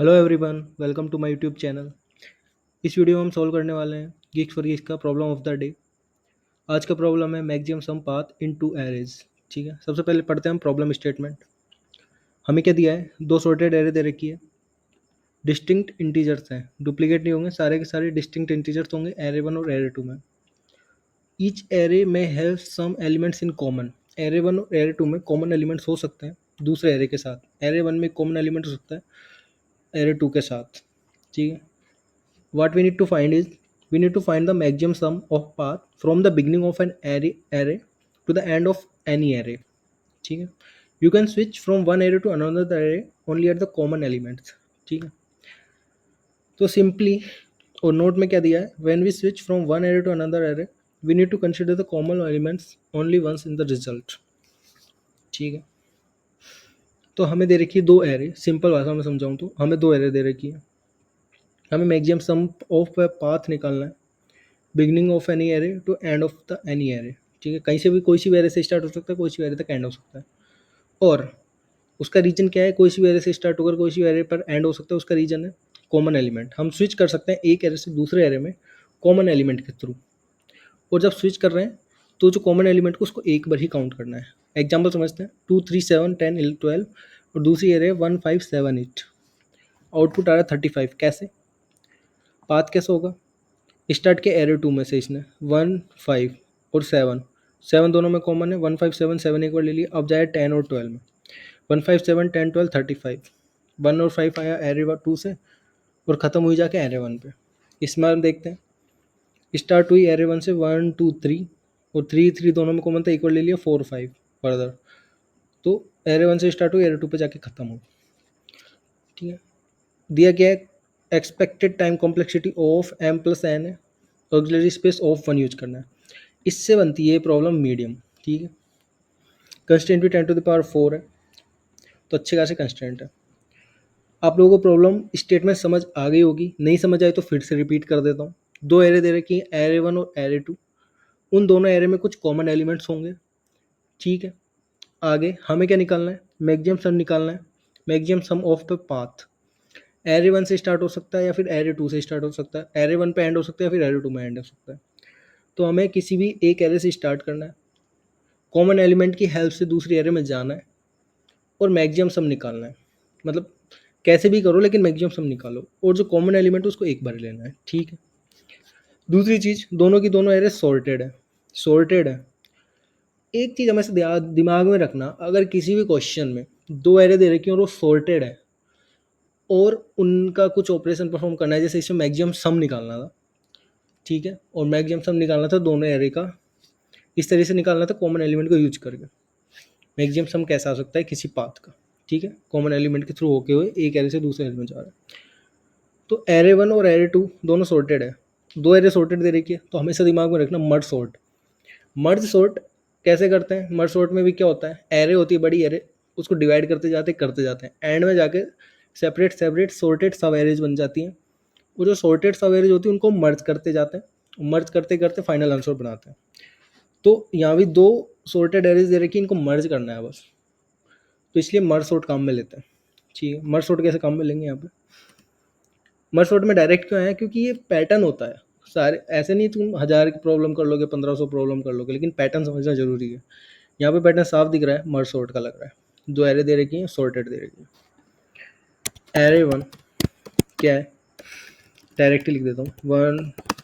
Hello everyone, welcome to my YouTube channel. इस video में हम सॉल्व करने वाले हैं गीक्स फॉर गीक्स का प्रॉब्लम ऑफ द डे। आज का प्रॉब्लम है maximum sum path in two arrays. ठीक है, सबसे पहले पढ़ते हैं हम प्रॉब्लम स्टेटमेंट। हमें क्या दिया है, दो सॉर्टेड एरे दे रखी है, डिस्टिंक्ट इंटीजर्स हैं, डुप्लीकेट नहीं होंगे, सारे के सारे डिस्टिंक्ट इंटीजर्स होंगे एरे वन और एरे टू में। ईच एरे में have some elements in common. Array one और एरे टू में कॉमन एलिमेंट्स हो सकते हैं दूसरे एरे के साथ। एरे वन में कॉमन एलिमेंट हो सकता है एरे टू के साथ। ठीक है, what we need to find is we need to find the maximum sum of path from the beginning of an array to the end of any array. ठीक है, you can switch from one array to another array only at the common elements. ठीक है, तो simply और note में क्या दिया है, when we switch from one array to another array we need to consider the common elements only once in the result. ठीक है, तो हमें दे रखी है दो एरे। सिंपल भाषा में समझाऊं तो हमें दो एरे दे रखी है, हमें मैक्सिमम सम ऑफ पाथ निकालना है beginning of any array to end of the any array. ठीक है, कहीं से भी कोई सी भी एरे से स्टार्ट हो सकता है, कोई सी भी एरे तक एंड हो सकता है। और उसका रीजन क्या है, कोई सी भी एरे से स्टार्ट होकर कोई सी भी एरे पर एंड हो सकता है, उसका रीजन है कॉमन एलिमेंट। हम स्विच कर सकते हैं एक एरे से दूसरे एरे में कॉमन एलिमेंट के थ्रू, और जब स्विच कर रहे हैं तो जो कॉमन एलिमेंट को उसको एक बार ही काउंट करना है। एग्जाम्पल समझते हैं, 2 3 7 10 12 और दूसरी एरे 1 5 7 8। आउटपुट आ रहा है 35। कैसे, पाथ कैसे होगा, स्टार्ट के एरे टू में से इसने 1 5 और 7, 7 दोनों में कॉमन है, 1 5 7 7 एक बार ले लिया। अब जाए 10 और 12 में, 1 5 7 10 12 35, 1 और 5 आया एरे टू से और ख़त्म हुई जाके एरे वन पे। इसमें हम देखते हैं, स्टार्ट हुई एरे वन से 1 2 3 और 3 3 दोनों में कॉमन था, एक बार ले लिया 4 5 फर्दर, तो एरे वन से स्टार्ट हुई एरे टू पे जाके ख़त्म हो। ठीक है, दिया गया है expected time complexity of m plus n है, auxiliary space of one use करना है। इससे बनती है प्रॉब्लम मीडियम। ठीक है, कंस्टेंट भी 10⁴ है, तो अच्छे खासे कंस्टेंट है। आप लोगों को प्रॉब्लम स्टेटमेंट समझ आ गई होगी, नहीं समझ आई तो फिर से रिपीट कर देता हूँ। दो एरे दे रखी हैं, एरे वन और एरे टू। उन दोनों एरे में कुछ कॉमन एलिमेंट्स होंगे। ठीक है, आगे हमें क्या निकालना है, मैक्सिमम सम निकालना है, maximum some of the path. Array one से स्टार्ट हो सकता है या फिर एरे टू से स्टार्ट हो सकता है, एरे वन पे एंड हो सकता है या फिर एरे टू में एंड हो सकता है। तो हमें किसी भी एक एरे से स्टार्ट करना है, कॉमन एलिमेंट की हेल्प से दूसरी एरे में जाना है और मैक्सिमम सम निकालना है। मतलब कैसे भी करो लेकिन मैक्सिमम सम निकालो, और जो कॉमन एलिमेंट है उसको एक बार लेना है। ठीक है, दूसरी चीज़, दोनों की दोनों एरे सॉर्टेड है। सॉर्टेड है, एक चीज़ हमें दिमाग में रखना, अगर किसी भी क्वेश्चन में दो एरे दे रखी हैं और वो सॉर्टेड है और उनका कुछ ऑपरेशन परफॉर्म करना है, जैसे इसमें मैक्सिमम सम निकालना था। ठीक है, और मैक्सिमम सम निकालना था दोनों एरे का, इस तरह से निकालना था कॉमन एलिमेंट को यूज करके। मैक्सिमम सम कैसा आ सकता है, किसी पाथ का। ठीक है, कॉमन एलिमेंट के थ्रू होके हुए एक एरे से दूसरे एरे में जा रहा है। तो एरे वन और एरे टू दोनों सॉर्टेड है, दो एरे सॉर्टेड दे रखी है, तो हमेशा दिमाग में रखना मर्ज सॉर्ट। मर्ज सॉर्ट कैसे करते हैं, मर्ज सॉर्ट में भी क्या होता है, एरे होती है बड़ी एरे, उसको डिवाइड करते जाते हैं, एंड में जाके सेपरेट सेपरेट सॉर्टेड सब एरेज बन जाती हैं। वो जो सॉर्टेड सब एरेज होती है उनको मर्ज करते जाते हैं, मर्ज करते करते फाइनल आंसर बनाते हैं। तो यहाँ भी दो सॉर्टेड एरेज दे रखी है, इनको मर्ज करना है बस, तो इसलिए मर्ज सॉर्ट काम में लेते हैं। ठीक है, मर्ज सॉर्ट कैसे काम में लेंगे, यहाँ पे मर्ज सॉर्ट में डायरेक्ट क्यों है, क्योंकि ये पैटर्न होता है। सारे ऐसे नहीं तुम 1000 की प्रॉब्लम कर लोगे, 1500 प्रॉब्लम कर लोगे, लेकिन पैटर्न समझना जरूरी है। यहाँ पे पैटर्न साफ दिख रहा है, मर्ज सॉर्ट का लग रहा है। दो एरे दे रखी है, सॉर्टेड दे रखी है। एरे वन क्या है, डायरेक्ट लिख देता हूँ, 1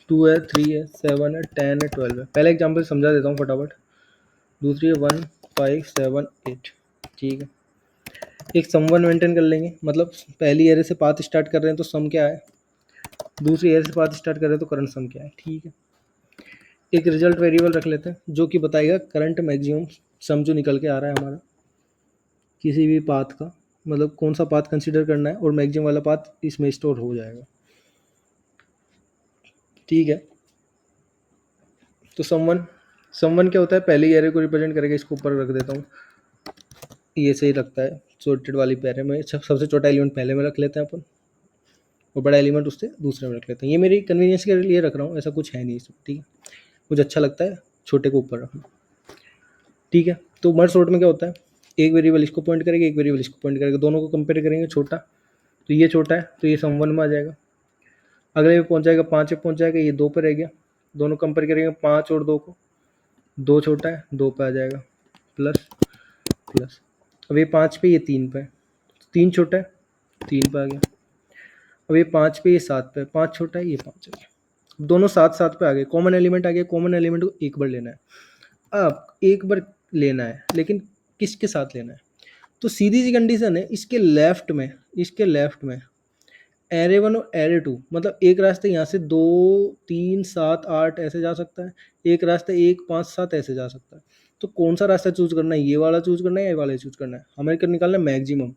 2 है, 3 है, 7 है, 10 है, 12 है। पहले एग्जाम्पल समझा देता हूँ फटाफट। दूसरी है 1 5 7 8। ठीक है, एक सम वन मेंटेन कर लेंगे, मतलब पहली एरे से पाथ स्टार्ट कर रहे हैं तो सम क्या है, दूसरी एरे से पाथ स्टार्ट कर रहे हैं तो करंट सम क्या है। ठीक है, एक रिजल्ट वेरिएबल रख लेते हैं जो कि बताएगा करंट मैक्सिमम सम जो निकल के आ रहा है हमारा किसी भी पाथ का, मतलब कौन सा पाथ कंसीडर करना है, और मैक्सिमम वाला पाथ इसमें स्टोर हो जाएगा। ठीक है, तो सम वन क्या होता है, पहले एरे को रिप्रेजेंट करेगा, इसको ऊपर रख देता हूँ, ये सही लगता है। सॉर्टेड वाली पैरे में सबसे छोटा एलिमेंट पहले में रख लेते हैं अपन, और बड़ा एलिमेंट उससे दूसरे में रख लेते हैं। ये मेरी कन्वीनियंस के लिए रख रहा हूँ, ऐसा कुछ है नहीं इसमें। ठीक है, मुझे अच्छा लगता है छोटे को ऊपर रखना। ठीक है, तो मर्ज सॉर्ट में क्या होता है, एक वेरिएबल इसको पॉइंट करेगा, एक वेरिएबल इसको पॉइंट करेगा, दोनों को कंपेयर करेंगे, छोटा तो ये छोटा है तो ये सम 1 में आ जाएगा। अगले में पहुंच जाएगा 5 पे पहुंच जाएगा, ये 2 पे रह गया, दोनों कंपेयर करेंगे 5 और 2 को, 2 छोटा है 2 पे आ जाएगा, प्लस प्लस। अब ये 5 पे ये 3 पे, 3 छोटा है 3 पे आ गया। अब ये 5 पे ये 7 पे, 5 छोटा है ये 5 आ गया। दोनों 7 पे आ गए, कॉमन एलिमेंट आ गया, कॉमन एलिमेंट को एक बार लेना है। अब एक बार लेना है लेकिन किसके साथ लेना है, तो सीधी सी कंडीशन है, इसके लेफ्ट में एरे 1 और एरे 2, मतलब एक रास्ता यहाँ से 2 3 7 8 ऐसे जा सकता है, एक रास्ता 1 5 7 ऐसे जा सकता है। तो कौन सा रास्ता चूज करना है, ये वाला चूज करना है या ये वाला चूज करना है, हमें कर निकालना है मैक्सिमम।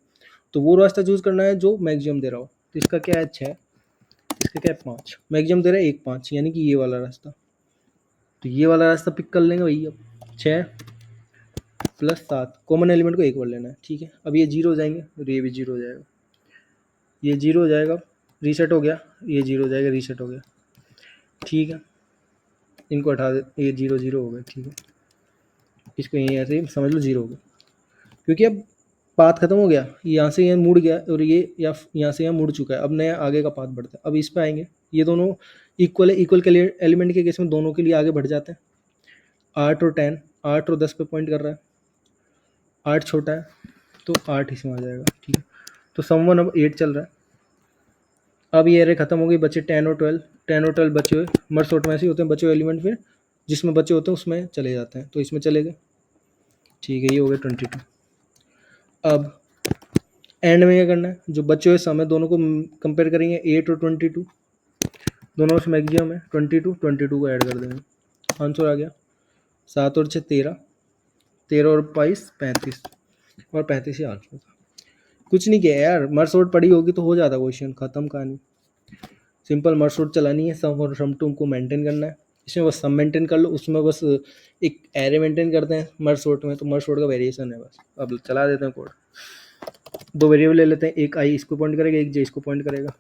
तो वो रास्ता चूज करना है जो मैक्सिमम दे रहा हो। तो इसका क्या है 6, इसका क्या है 5, मैक्सिमम दे रहा है 1 5, यानी कि ये वाला रास्ता। तो ये वाला रास्ता पिक कर लेंगे भैया, 6 प्लस 7, कॉमन एलिमेंट को एक बार लेना है, ठीक है। अब ये 0 हो जाएंगे और ये भी 0 हो जाएगा, ये 0 हो जाएगा, रीसेट हो गया, ये 0 हो जाएगा, रीसेट हो गया, ठीक है। इनको हटा दे, ये 0 0 हो गए, ठीक है। इसको यहीं ऐसे ही समझ लो 0 हो गया, क्योंकि अब पाथ खत्म हो गया, यहाँ से यहाँ मुड़ गया और ये या यहाँ से यहाँ मुड़ चुका है, अब नया आगे का पाथ बढ़ता है। अब इस पे आएंगे, ये दोनों इक्वल है, इक्वल के लिए एलिमेंट के केस में दोनों के लिए आगे बढ़ जाते हैं। 8 और 10, 8 और 10 पे पॉइंट कर रहा है, 8 छोटा है तो 8 इसमें आ जाएगा, ठीक है। तो सम 1 अब 8 चल रहा है। अब ये एरे खत्म हो गई, बचे 10 और 12, 10 और 12 बचे हुए, मर्ज सॉर्ट में ऐसे ही होते हैं, बचे हुए एलिमेंट फिर जिसमें बचे होते हैं उसमें चले जाते हैं, तो इसमें चले गए, ठीक है। ये हो गया 22। अब एंड में क्या करना है, जो बचे हुए सम है दोनों को कंपेयर करेंगे, 8 और 22, दोनों में मैक्सिमम है 22 को ऐड कर देंगे, आंसर आ गया 7 और 6 13, 13 और 22 35, और 35 ही आंसर था। कुछ नहीं किया यार, मर्ज सॉर्ट पड़ी होगी तो हो जाता क्वेश्चन, खत्म कहानी। सिंपल मर्ज सॉर्ट चलानी है, सम और सम टू को मेंटेन करना है, इसमें बस सम मेंटेन कर लो, उसमें बस एक एरे मेंटेन करते हैं मर्ज सॉर्ट में, तो मर्ज सॉर्ट का वेरिएशन है बस। अब चला देते हैं कोड, 2 वेरिएबल ले लेते हैं, एक आई इसको पॉइंट करेगा, एक जे इसको पॉइंट करेगा,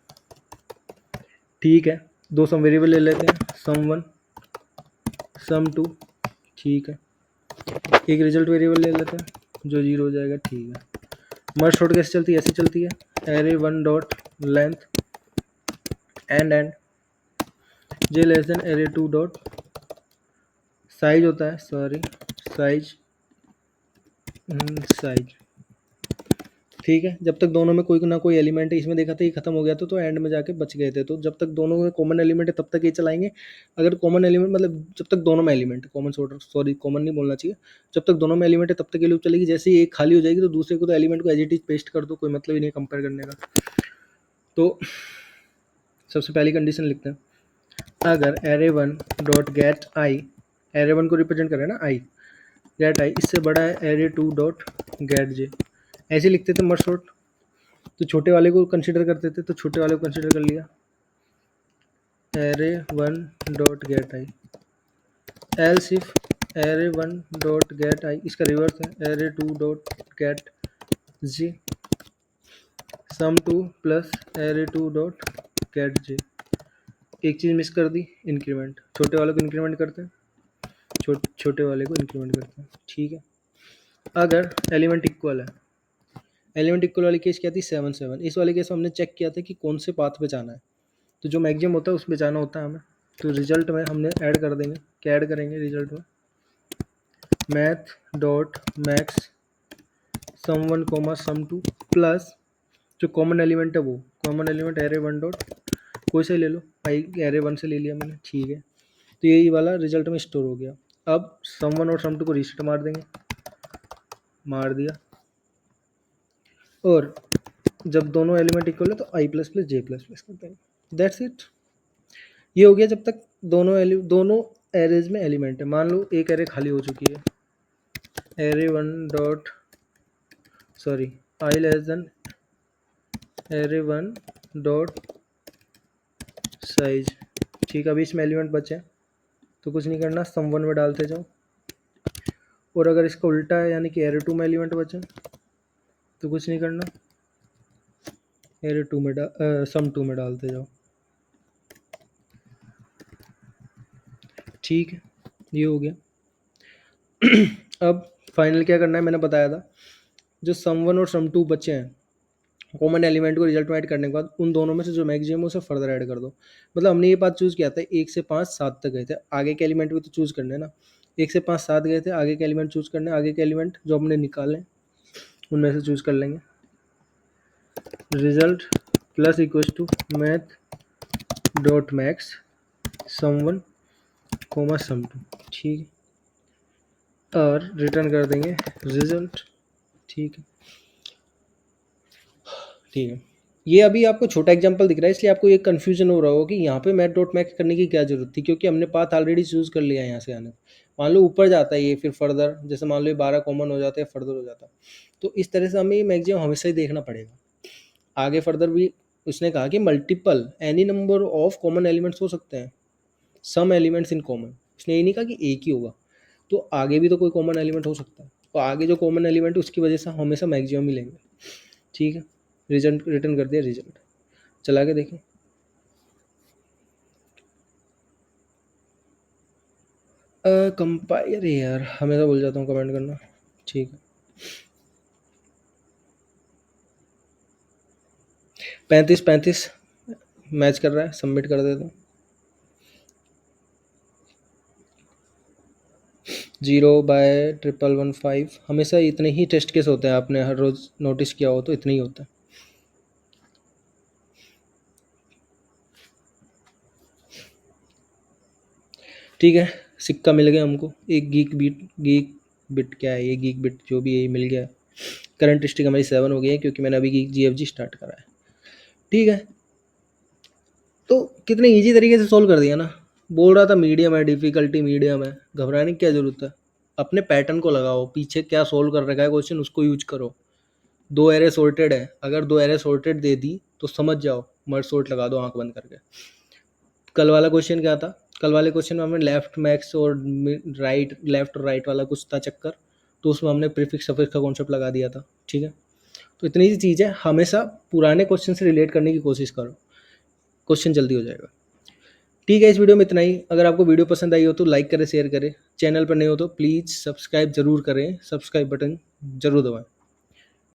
ठीक है। 2 सम वेरिएबल ले लेते हैं, सम 1 सम 2, ठीक है। एक रिजल्ट वेरिएबल ले लेते हैं जो 0 हो जाएगा, ठीक है। मर्ज सॉर्ट कैसे चलती है, ऐसी चलती है, array 1 dot length and J less than array 2 dot size होता है, सॉरी साइज, ठीक है। जब तक दोनों में कोई ना कोई एलिमेंट है, इसमें देखा था ये खत्म हो गया था तो एंड में जाके बच गए थे, तो जब तक दोनों में कॉमन एलिमेंट है तब तक ये चलाएंगे। अगर कॉमन एलिमेंट मतलब जब तक दोनों में एलिमेंट है, कॉमन सॉरी कॉमन नहीं बोलना चाहिए, जब तक दोनों में एलिमेंट है तब तक ये लूप चलेगी। जैसे ही एक खाली हो जाएगी तो दूसरे को तो एलिमेंट को एज इट इज पेस्ट कर दो, कोई मतलब ही नहीं कंपेयर करने का। तो सबसे पहली कंडीशन लिखते हैं, अगर एरे 1 डॉट गेट आई, एरे 1 को रिप्रेजेंट करें ना आई, गेट आई इससे बड़ा है एरे 2 डॉट गेट जे, ऐसे लिखते थे मर्ज सॉर्ट। तो छोटे वाले को कंसीडर करते थे, तो छोटे वाले को कंसीडर कर लिया, array 1 dot get i, else if array 1 dot get i, इसका रिवर्स है array 2 dot get j, sum 2 plus array 2 dot get j. एक चीज़ मिस कर दी, इंक्रीमेंट, छोटे वाले को इंक्रीमेंट करते हैं, छोटे वाले को इंक्रीमेंट करते हैं, ठीक है। अगर एलिमेंट इक्वल है, एलिमेंट इक्वल वाली केस क्या थी 7 7, इस वाले केस में हमने चेक किया था कि कौन से पाथ पे जाना है, तो जो मैक्सिमम होता है उस पे जाना होता है हमें। तो रिजल्ट में हमने ऐड कर देंगे, क्या ऐड करेंगे रिजल्ट में, math dot max sum 1 comma sum 2 plus जो कॉमन एलिमेंट है वो कॉमन एलिमेंट एरे 1 डॉट कोई से ले लो, आई एरे 1 से ले लिया मैंने, ठीक है। तो यही वाला रिजल्ट में स्टोर हो गया। अब सम 1 और सम 2 को रीसेट मार देंगे, मार दिया, और जब दोनों एलिमेंट इक्वल है तो आई प्लस प्लस जे प्लस प्लस कर देंगे, दैट्स इट। ये हो गया जब तक दोनों एरेज में एलिमेंट है। मान लो एक एरे खाली हो चुकी है, array 1 dot sorry I less than array 1 dot size, ठीक है। अभी इसमें एलिमेंट बचे तो कुछ नहीं करना, सम 1 में डालते जाओ, और अगर इसका उल्टा है यानी कि एरे 2 में एलिमेंट बचे तो कुछ नहीं करना, एरे 2 में सम 2 में डालते जाओ, ठीक है। ये हो गया। अब फाइनल क्या करना है, मैंने बताया था जो सम 1 और सम 2 बचे हैं कॉमन एलिमेंट को रिजल्ट में ऐड करने के बाद उन दोनों में से जो मैक्सिमम है उसे फर्दर ऐड कर दो। मतलब हमने ये बात चूज़ किया था 1 से 5 7 तक गए थे, आगे के एलिमेंट भी तो चूज़ करने हैं ना। 1 से 5 7 गए थे, आगे के एलिमेंट चूज़ करने हैं, आगे के एलिमेंट जो हमने निकाले उनमें से चूज़ कर लेंगे। Result plus equals to math dot max sum 1 comma sum 2, ठीक है, और रिटर्न कर देंगे रिजल्ट। ठीक है, ठीक है। ये अभी आपको छोटा एग्जांपल दिख रहा है इसलिए आपको ये कन्फ्यूजन हो रहा होगा कि यहाँ पे मैथ डॉट मैक्स करने की क्या जरूरत थी, क्योंकि हमने पाथ ऑलरेडी चूज़ कर लिया है यहाँ से आने। मान लो ऊपर जाता है ये, फिर फर्दर जैसे मान लो ये 12 कॉमन हो जाता है, फर्दर हो जाता है, तो इस तरह से हमें ये मैक्सिमम हमेशा ही देखना पड़ेगा। आगे फर्दर भी उसने कहा कि multiple any number of common elements हो सकते हैं, सम एलिमेंट्स इन कॉमन। उसने ये नहीं कहा कि एक ही होगा, तो आगे भी तो कोई कॉमन एलिमेंट हो सकता है, तो आगे जो कॉमन एलिमेंट है उसकी वजह से हमेशा मैक्सिमम ही लेंगे। ठीक है, रिजल्ट रिटर्न कर दिया रिजल्ट। चला के देखें। कंपाइल यार हमेशा भूल जाता हूँ कमेंट करना। ठीक है, 35 मैच कर रहा है, सबमिट कर देता हूँ। 0/1115 हमेशा इतने ही टेस्ट केस होते हैं, आपने हर रोज़ नोटिस किया हो तो इतने ही होता है। ठीक है, सिक्का मिल गया हमको। एक गीक बिट क्या है ये, गीक बिट जो भी है ये मिल गया। करंट स्टिक हमारी 7 हो गई है क्योंकि मैंने अभी गीक GFG स्टार्ट करा है। ठीक है, तो कितने इजी तरीके से सोल्व कर दिया ना। बोल रहा था मीडियम है, डिफिकल्टी मीडियम है, घबराने की क्या ज़रूरत है। अपने पैटर्न को लगाओ, पीछे क्या सोल्व कर रखा है क्वेश्चन उसको यूज करो। 2 एरे सॉर्टेड है, अगर 2 एरे सॉर्टेड दे दी तो समझ जाओ, मर्ज सॉर्ट लगा दो आंख बंद करके। कल वाला क्वेश्चन क्या था, कल वाले क्वेश्चन में हमें लेफ्ट मैक्स और राइट, लेफ्ट और राइट वाला कुछ था चक्कर, तो उसमें हमने प्रीफिक्स सफिक्स का कॉन्सेप्ट लगा दिया था। ठीक है, तो इतनी सी चीज़ है, हमेशा पुराने क्वेश्चन से रिलेट करने की कोशिश करो, क्वेश्चन जल्दी हो जाएगा। ठीक है, इस वीडियो में इतना ही। अगर आपको वीडियो पसंद आई हो तो लाइक करें, शेयर करें। चैनल पर नए हो तो प्लीज़ सब्सक्राइब जरूर करें, सब्सक्राइब बटन जरूर दबाएं।